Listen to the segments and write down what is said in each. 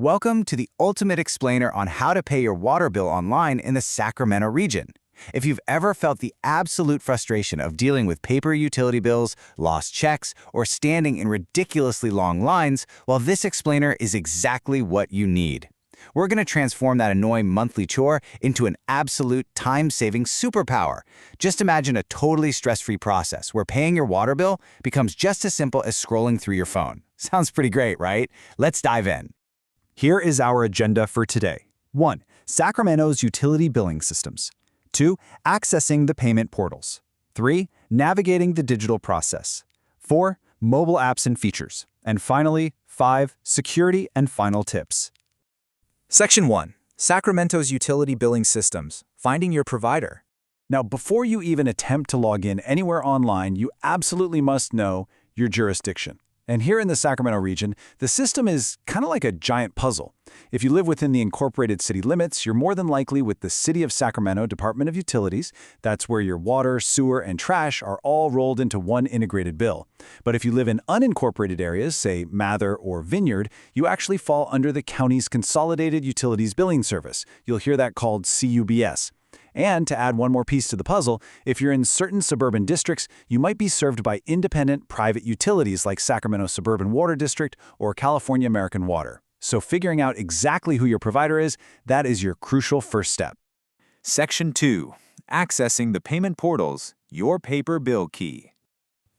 Welcome to the ultimate explainer on how to pay your water bill online in the Sacramento region. If you've ever felt the absolute frustration of dealing with paper utility bills, lost checks, or standing in ridiculously long lines, well, this explainer is exactly what you need. We're going to transform that annoying monthly chore into an absolute time-saving superpower. Just imagine a totally stress-free process where paying your water bill becomes just as simple as scrolling through your phone. Sounds pretty great, right? Let's dive in. Here is our agenda for today. 1. Sacramento's utility billing systems. 2. Accessing the payment portals. 3. Navigating the digital process. 4. Mobile apps and features. And finally, 5. Security and final tips. Section 1. Sacramento's utility billing systems. Finding your provider. Now, before you even attempt to log in anywhere online, you absolutely must know your jurisdiction. And here in the Sacramento region, the system is kind of like a giant puzzle. If you live within the incorporated city limits, you're more than likely with the City of Sacramento Department of Utilities. That's where your water, sewer, and trash are all rolled into one integrated bill. But if you live in unincorporated areas, say Mather or Vineyard, you actually fall under the county's Consolidated Utilities Billing Service. You'll hear that called CUBS. And to add one more piece to the puzzle, if you're in certain suburban districts, you might be served by independent private utilities like Sacramento Suburban Water District or California American Water. So figuring out exactly who your provider is, that is your crucial first step. Section 2. Accessing the payment portals. Your paper bill key.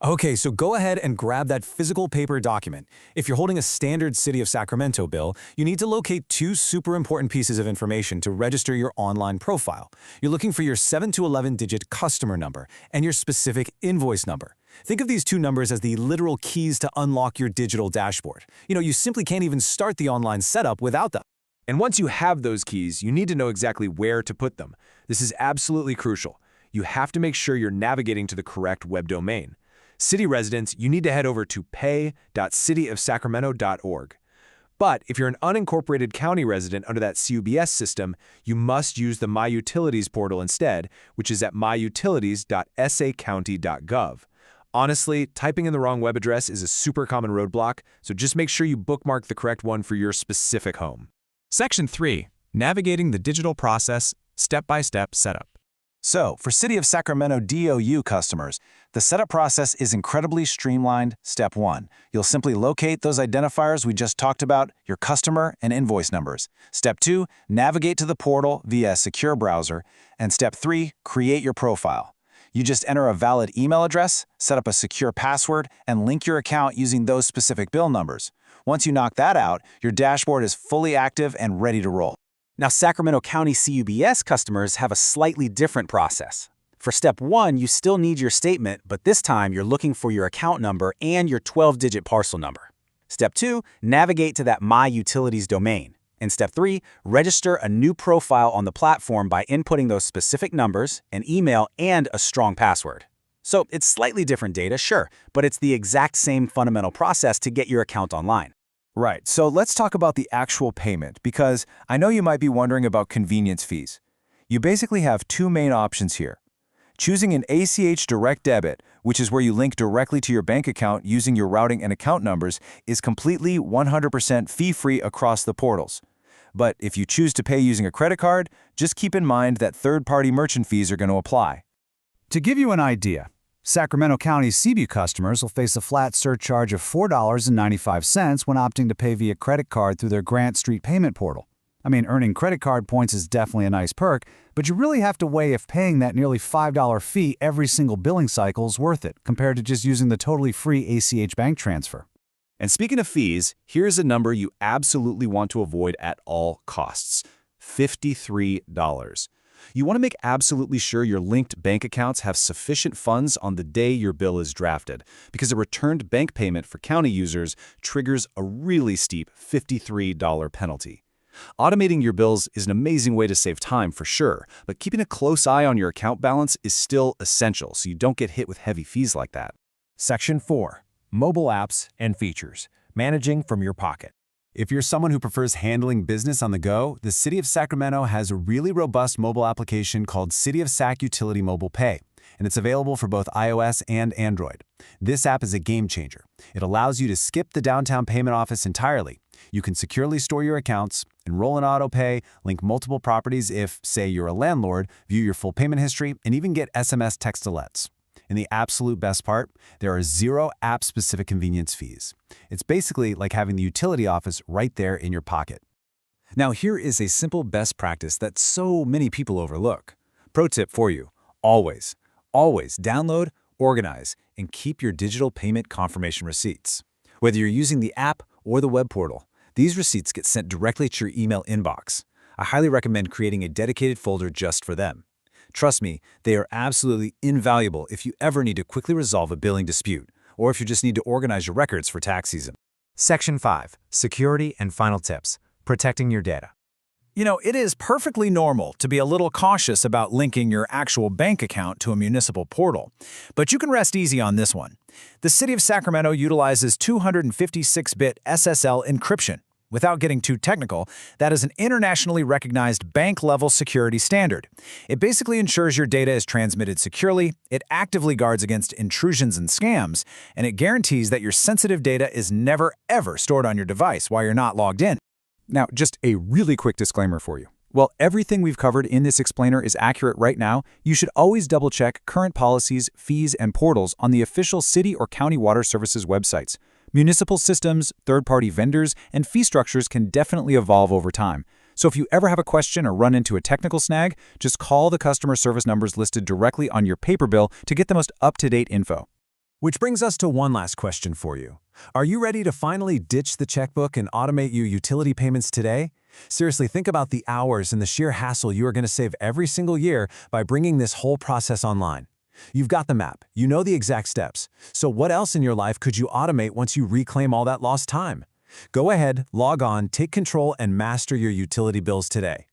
Okay, so go ahead and grab that physical paper document. If you're holding a standard City of Sacramento bill, you need to locate two super important pieces of information to register your online profile. You're looking for your 7 to 11-digit customer number and your specific invoice number. Think of these two numbers as the literal keys to unlock your digital dashboard. You simply can't even start the online setup without them. And once you have those keys, you need to know exactly where to put them. This is absolutely crucial. You have to make sure you're navigating to the correct web domain. City residents, you need to head over to pay.cityofsacramento.org. But if you're an unincorporated county resident under that CUBS system, you must use the My Utilities portal instead, which is at myutilities.sacounty.gov. Honestly, typing in the wrong web address is a super common roadblock, so just make sure you bookmark the correct one for your specific home. Section 3. Navigating the digital process, step-by-step setup. So, for City of Sacramento DOU customers, the setup process is incredibly streamlined. Step 1. You'll simply locate those identifiers we just talked about, your customer and invoice numbers. Step 2. Navigate to the portal via a secure browser. And Step 3. Create your profile. You just enter a valid email address, set up a secure password, and link your account using those specific bill numbers. Once you knock that out, your dashboard is fully active and ready to roll. Now, Sacramento County CUBS customers have a slightly different process. For Step 1, you still need your statement, but this time you're looking for your account number and your 12-digit parcel number. Step 2, navigate to that My Utilities domain. And Step 3, register a new profile on the platform by inputting those specific numbers, an email, and a strong password. So it's slightly different data, sure, but it's the exact same fundamental process to get your account online. Right, so let's talk about the actual payment, because I know you might be wondering about convenience fees. You basically have two main options here. Choosing an ACH direct debit, which is where you link directly to your bank account using your routing and account numbers, is completely 100% fee-free across the portals. But if you choose to pay using a credit card, just keep in mind that third-party merchant fees are going to apply. To give you an idea, Sacramento County CBU customers will face a flat surcharge of $4.95 when opting to pay via credit card through their Grant Street payment portal. I mean, earning credit card points is definitely a nice perk, but you really have to weigh if paying that nearly $5 fee every single billing cycle is worth it, compared to just using the totally free ACH bank transfer. And speaking of fees, here's a number you absolutely want to avoid at all costs: $53. You want to make absolutely sure your linked bank accounts have sufficient funds on the day your bill is drafted, because a returned bank payment for county users triggers a really steep $53 penalty. Automating your bills is an amazing way to save time for sure, but keeping a close eye on your account balance is still essential so you don't get hit with heavy fees like that. Section 4. Mobile apps and features. Managing from your pocket. If you're someone who prefers handling business on the go, the City of Sacramento has a really robust mobile application called City of Sac Utility Mobile Pay, and it's available for both iOS and Android. This app is a game changer. It allows you to skip the downtown payment office entirely. You can securely store your accounts, enroll in autopay, link multiple properties if, say, you're a landlord, view your full payment history, and even get SMS text alerts. And the absolute best part, there are 0 app-specific convenience fees. It's basically like having the utility office right there in your pocket. Now here is a simple best practice that so many people overlook. Pro tip for you: always download, organize, and keep your digital payment confirmation receipts. Whether you're using the app or the web portal, these receipts get sent directly to your email inbox. I highly recommend creating a dedicated folder just for them. Trust me, they are absolutely invaluable if you ever need to quickly resolve a billing dispute, or if you just need to organize your records for tax season. Section 5. Security and final tips. Protecting your data. You know, it is perfectly normal to be a little cautious about linking your actual bank account to a municipal portal. But you can rest easy on this one. The city of Sacramento utilizes 256-bit SSL encryption. Without getting too technical, that is an internationally recognized bank-level security standard. It basically ensures your data is transmitted securely, it actively guards against intrusions and scams, and it guarantees that your sensitive data is never, ever stored on your device while you're not logged in. Now, just a really quick disclaimer for you. While everything we've covered in this explainer is accurate right now, you should always double-check current policies, fees, and portals on the official city or county water services websites. Municipal systems, third-party vendors, and fee structures can definitely evolve over time. So if you ever have a question or run into a technical snag, just call the customer service numbers listed directly on your paper bill to get the most up-to-date info. Which brings us to one last question for you. Are you ready to finally ditch the checkbook and automate your utility payments today? Seriously, think about the hours and the sheer hassle you are going to save every single year by bringing this whole process online. You've got the map, you know the exact steps. So what else in your life could you automate once you reclaim all that lost time? Go ahead, log on, take control, and master your utility bills today.